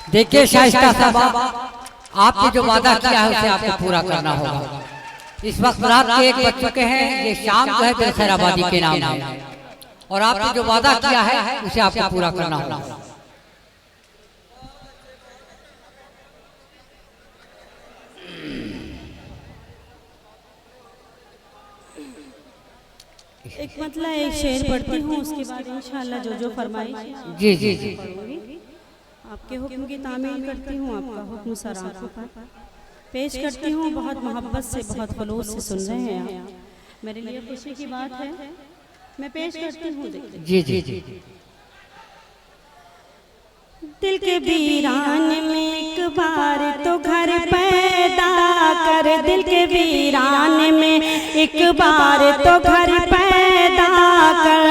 देखिए शाइस्ता साहब, आपने जो वादा किया है उसे आपको पूरा करना होगा। इस वक्त रात के 1 बज चुके हैं, ये शाम जो है दिलखैराबादी के नाम है, और आपने जो वादा किया है उसे आपको पूरा करना होगा। एक मतलब एक शेर पढ़ती हूँ, उसके बाद इंशाल्लाह जो फरमाइश जी जी जी आपके हुक्म की तामील करती हूँ, आपका हुक्म सर आंखों पर पेश करती हूँ। बहुत मोहब्बत से, बहुत खुलूस से सुन रहे हैं आप, मेरे लिए खुशी की बात है। मैं पेश करती हूँ। जी जी जी। दिल के वीरान में एक बार तो घर पैदा कर, दिल के वीरान में एक बार तो घर पैदा कर,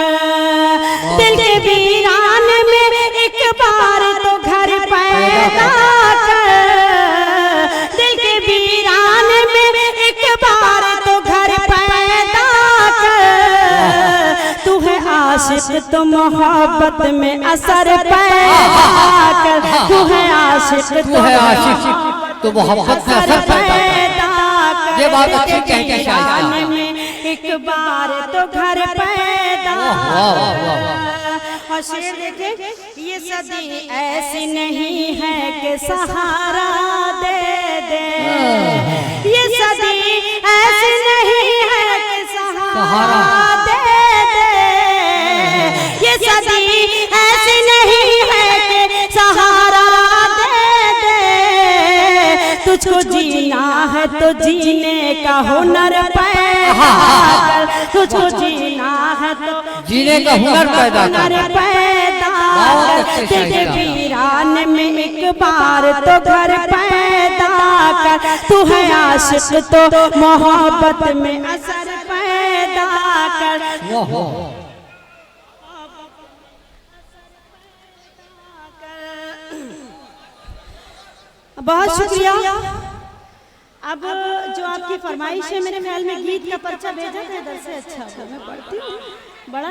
दिल के वीरान में एक बार तो घर पैदा कर, दिल के वीरान में एक बार तो घर पैदा कर। तू है आशिक तो मोहब्बत में असर पैदा कर, तू है आशिक तो मोहब्बत में असर पैदा कर। ये बात अच्छी कहते शायद में एक बार तो घर पैदा। और शेर देखे, ये सदी ऐसी नहीं है कि सहारा दे दे, ये सदी ऐसी नहीं है कि सहारा दे दे, ये सदी ऐसी नहीं है कि सहारा दे दे। तुझको जीना है तो जीने का हुनर पैदा कर, तुझको जीना है तो जीने का हुनर पैदा कर। दिल के वीरान में एक बार तो घर पैदा कर, तू है आशिक तो मोहब्बत में असर पैदा कर। बहुत शुक्रिया। अब जो आपकी फरमाइश है, मेरे ख्याल में गीत का पर्चा भेजा था इधर से। अच्छा, मैं पढ़ती हूँ। बड़ा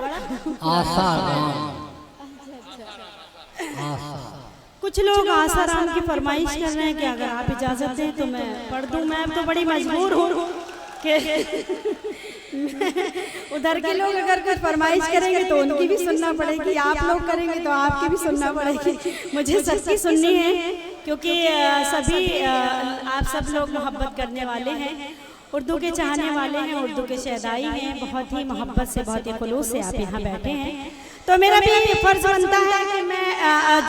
कुछ लोग आसाराम की फरमाइश कर रहे हैं कि अगर आप इजाजत दें तो मैं पढ़ दूं। मैं अब तो बड़ी मजबूर हूँ कि उधर के लोग अगर कुछ फरमाइश करेंगे तो उनकी भी सुनना पड़ेगी, आप लोग करेंगे तो आपकी भी सुनना पड़ेगी। मुझे सबकी सुननी है, क्योंकि सभी आप सब लोग मोहब्बत करने वाले हैं, उर्दू के चाहने वाले हैं, उर्दू के शहदाई हैं। बहुत ही मोहब्बत से, बहुत ही खुलूस से आप यहाँ बैठे हैं, तो मेरा भी फर्ज बनता है कि मैं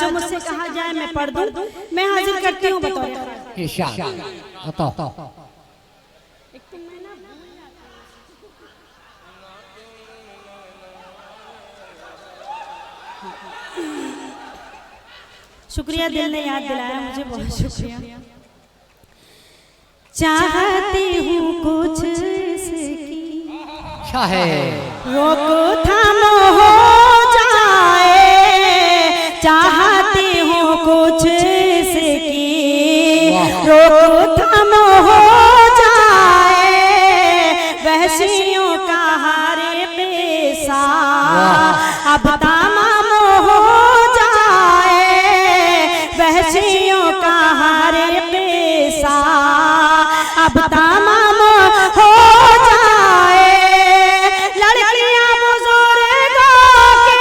जो मुझसे कहा जाए मैं पढ़ दूं। मैं हाजिर करती हूँ बताओ। शुक्रिया, दिल ने याद दिलाया मुझे, बहुत शुक्रिया। चाहती हूँ कुछ इसकी रोको थामो हो जाए, चाहती हूँ कुछ इसकी रोको थामो हो जाए, वहशियों का हारे पेशा अब तमाम हो जाए, वहशियों का हारे पेशा अब तमाम हो जाए। लड़कियां बुजुर्गों के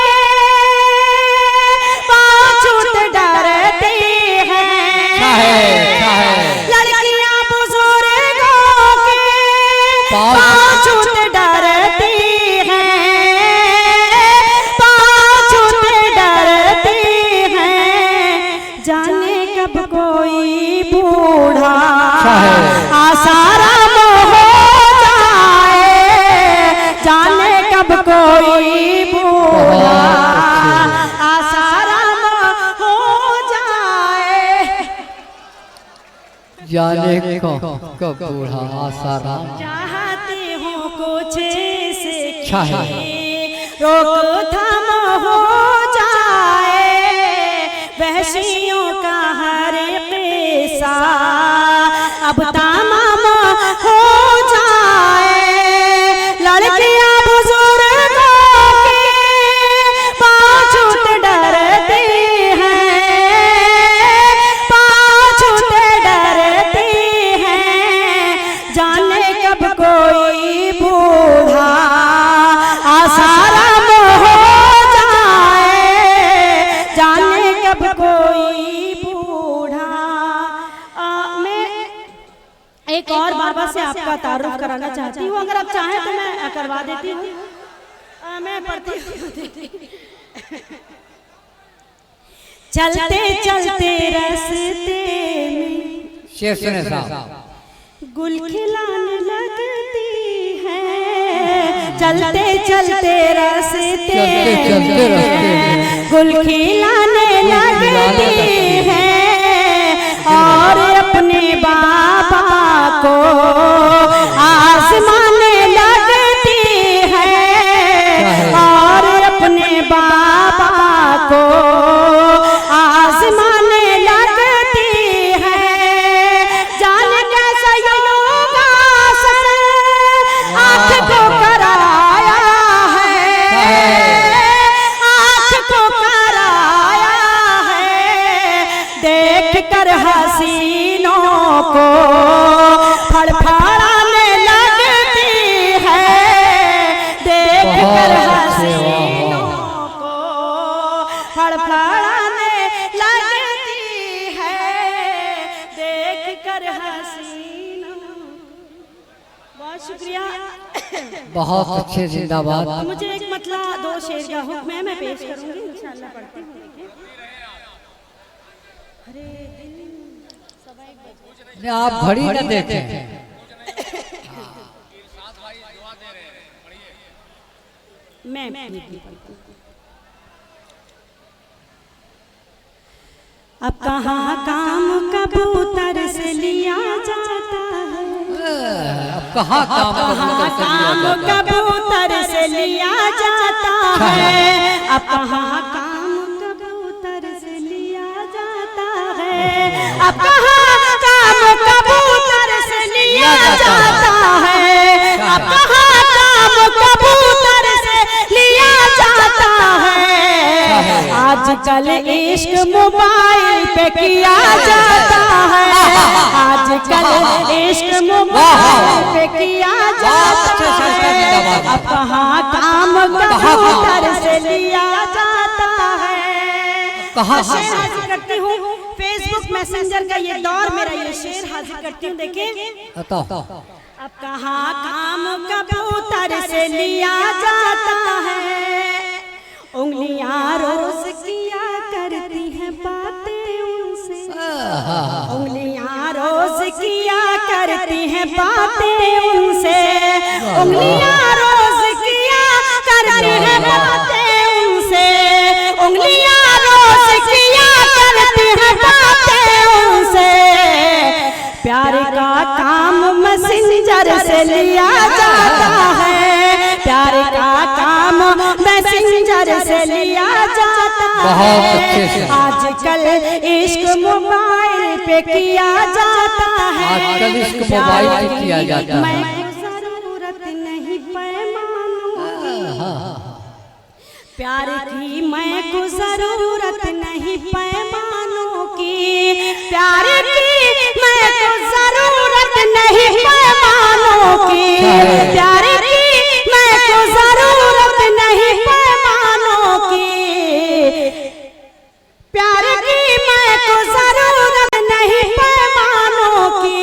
पाछूट डरती हैं, लड़कियां बुजुर्गों के पाछूट डरती हैं, पाछूट डरती हैं। जाने कब कोई बूढ़ा आसाराम हो जाए, जाने कब कोई बूढ़ा आसाराम हो जाए, जाने कब बूढ़ा आसाराम। चाहती हूँ कुछ से रोक थाम हो जाए, वहशियों का हर पेशा अब तमाम हो जाए। लड़कियां बुजुर्गों के पाछूट डरती हैं, आपका तारुफ कराना चाहती हूँ, अगर आप चाहें तो मैं करवा देती हूँ। मैं पढ़ती हूँ। चलते चलते रास्ते में शेर सुने साहब, गुल खिलाने लगती है, चलते चलते रास्ते में गुल खिलाने लगती है, और अपने बाबा को आजमाने लगती है, और अपने बाबा को आजमाने लगती है। जाने कैसा योगासन आँख को कराया है, आँख को कराया है, देख कर हसीनों को फड़फड़ाने लगती है, देख कर हसीनों को फड़फड़ाने लगती है, देख कर हसीनों। बहुत शुक्रिया। बहुत अच्छे, जिंदाबाद। मुझे एक मतलब 2 शेर का हुक्म है, मैं पेश करूंगी इंशाल्लाह। पढ़ती हूँ। आप घड़ी न देते हैं। मैं अब कहाँ काम कबूतर से लिया जाता है, अब कहाँ काम कबूतर से लिया जाता है, अब कहाँ काम कबूतर से लिया जाता है, अब कहाँ काम कबूतर से लिया जाता है, अब कहाँ काम कबूतर से लिया जाता है। आजकल इश्क मोबाइल पे किया जाता है, आजकल इश्क मोबाइल पे किया जाता है, अब कहाँ काम कबूतर से लिया जाता है। कहाँ हाजिर करती हूँ फेसबुक मैसेंजर का ये दौर, मेरा ये शेर हाजिर करती हूँ। देखिए, अब कहाँ काम कबूतर से लिया जाता है, उंगलियां रोज किया करती हैं बातें उनसे, उंगलियां रोज किया करती हैं बातें उनसे, उंगलियां रोज किया करती हैं बातें उनसे, उंगलियां रोज किया करती हैं बातें उनसे। प्यार का काम मैसेंजर से लिया जाता है, प्यार का काम मैसेंजर से लिया जाता है, आजकल इश्क मोबाइल पे किया जाता है, आजकल इश्क मोबाइल पे किया जाता है। मैं जरूरत नहीं पैमानों की, प्यार की मैं को जरूरत नहीं पैमानों की, प्यार की मैं को जरूरत नहीं पैमानों की, प्यार की मैं को जरूरत नहीं पैमानों की, प्यार की मैं को जरूरत नहीं पैमानों की।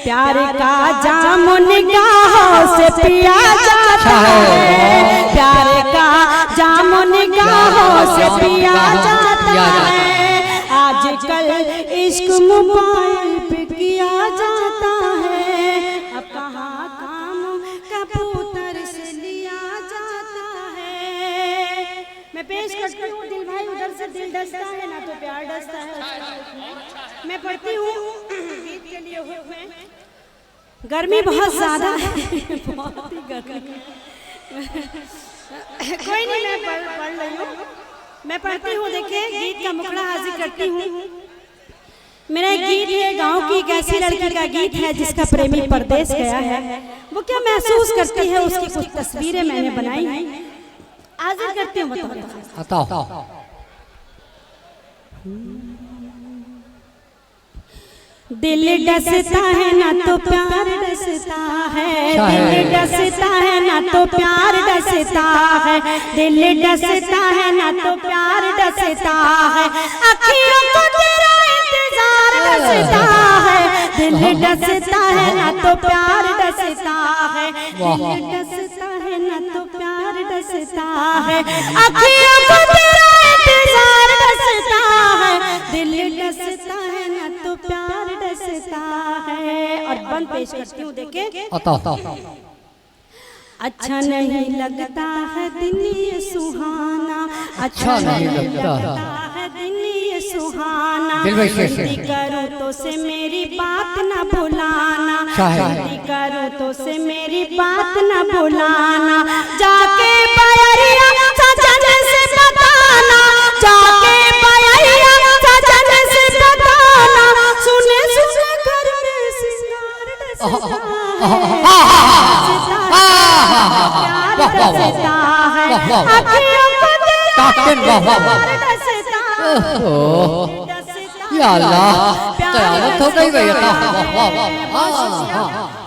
प्यार का जाम निगाहों से पिया जाता है, प्यार का जाम निगाहों से पिया जाता है, आजकल इश्क मोबाइल पे किया जाता है, अब कहाँ काम कबूतर से लिया जाता है। मैं पेश करती हूँ, दिल भाई उधर से दिल डसता है ना तो प्यार डसता है। मैं पढ़ती हूँ, गीत के लिए हुक्म है। गर्मी बहुत ज्यादा है, बहुत ही गर्मी। कोई नहीं, मैं पढ़ रही हूँ, मैं पढ़ती हूँ। देखिए, गीत का मुखड़ा हाजिर करती हूँ। मेरा एक गीत है, गांव की एक ऐसी लड़की का गीत है जिसका प्रेमी परदेश गया है, वो क्या महसूस करती है, उसकी कुछ तस्वीरें मैंने बनाई हैं, हाजिर करती हूँ। बताओ। दिल डसता है ना तो प्यार डसता है, दिल डसता है ना तो प्यार डसता है, दिल डसता है ना तो प्यार डसता है, अखियों को तेरा इंतजार डसता है, दिल डसता है ना तो प्यार डसता है, दिल डसता है ना तो प्यार डसता है, अखियों को तेरा इंतजार डसता है, दिल डसता है ना तो प्यार डसता है। और बंद पेश करती हूँ, देखे अच्छा नहीं लगता है दिन ये सुहाना, अच्छा नहीं लगता है दिन ये सुहाना, शादी करूँ तो से मेरी बात न भुलाना, शादी करूँ तो से मेरी बात न भुलाना, जाके बयरिया सजन से बताना, जाके बयरिया सजन से बताना, सुने सुने घर में सिंगार डसता है, अखियों को तेरा डसता है, या अल्लाह क़यामत हो गई भैया।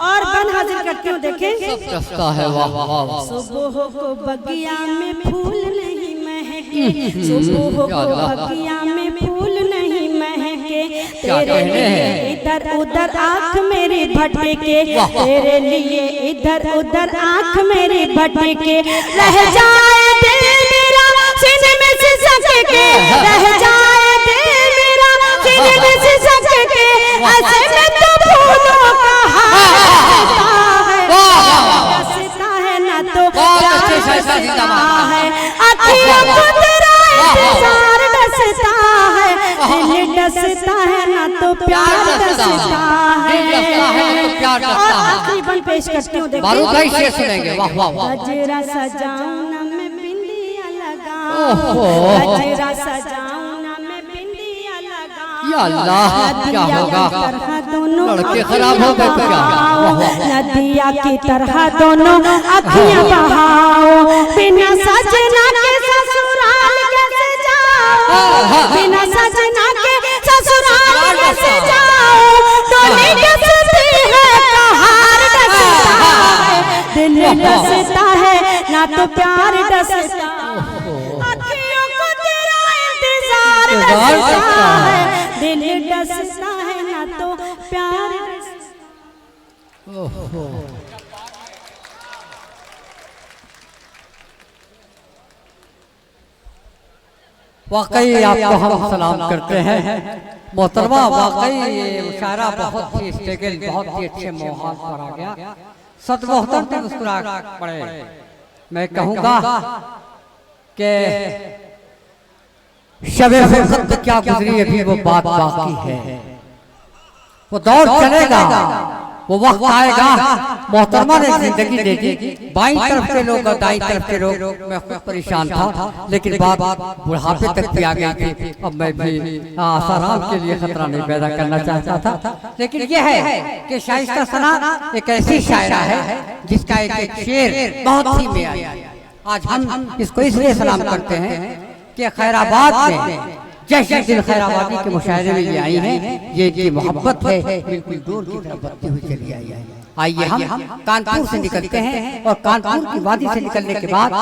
और बन हाजिर करती हूँ, देखें डसता है। वाह वाह। सुबह को बगिया में फूल नहीं महके, सुबह को बगिया में फूल नहीं महके, तेरे लिए इधर उधर आँख मेरी भटके, तेरे लिए इधर उधर आँख मेरी भटके, रह जाए दिल मेरा सीने में सिसक के, रह जाए दिल मेरा सीने में सिसक के, ऐसे में तो फूलों का हार डसता है ना तो प्यार डसता है, अखियों को तेरा इंतजार डसता है, दिल डसता है ना तो प्यार डसता है। और आखिरी बन पेश करती हूँ, देखिए सुनेंगे। वाह वाह। गजरा सजाऊं ना मैं बिंदिया लगाऊं, गजरा सजाऊं ना मैं बिंदिया लगाऊं, या अल्लाह क्या होगा, लड़के खराब हो गए तो क्या, नदिया की तरह दोनों अखियां बहाओ, बिना सजना के ससुराल कैसे जाओ, बिना सजना के ससुराल कैसे जाओ, डोली डसती है कहार डसता है, दिल डसता है ना तो प्यार डसता, अखियों को तेरा इंतजार डसता है, दिल डसता है ना तो प्यार डसता। वाकई आपको हम सलाम करते हैं मोहतरमा। वाकई ये मुशायरा बहुत ही स्टेगल, बहुत ही अच्छे माहौल पर आ गया। सद मोहतरम से मुस्कुरा पड़े। मैं कहूँगा कि शबे फुर्सत पे क्या गुजरी अभी वो बात बाकी है, वो दौर चलेगा, वो वक्त आएगा। मोहतरमा ने जिंदगी दे दी, बाईं तरफ के लोग और दाईं तरफ के लोग। मैं खुद परेशान था, लेकिन बात बुढ़ापे तक भी आ गई थी। अब मैं भी आसाराम के लिए खतरा नहीं पैदा करना चाहता था। लेकिन यह है कि शाइस्ता सना एक ऐसी शायरा है जिसका एक शेर बहुत ही में आया। आज हम इसको इसलिए सलाम करते हैं कि खैराबाद में जैसे दिल खैराबादी के मुशायरे में ये आई हैं, ये इनकी मोहब्बत है, बिल्कुल दूर की तरफ बढ़ती हुई चली आई है। आइए हम कानपुर से निकलते हैं और कानपुर की वादी से निकलने के बाद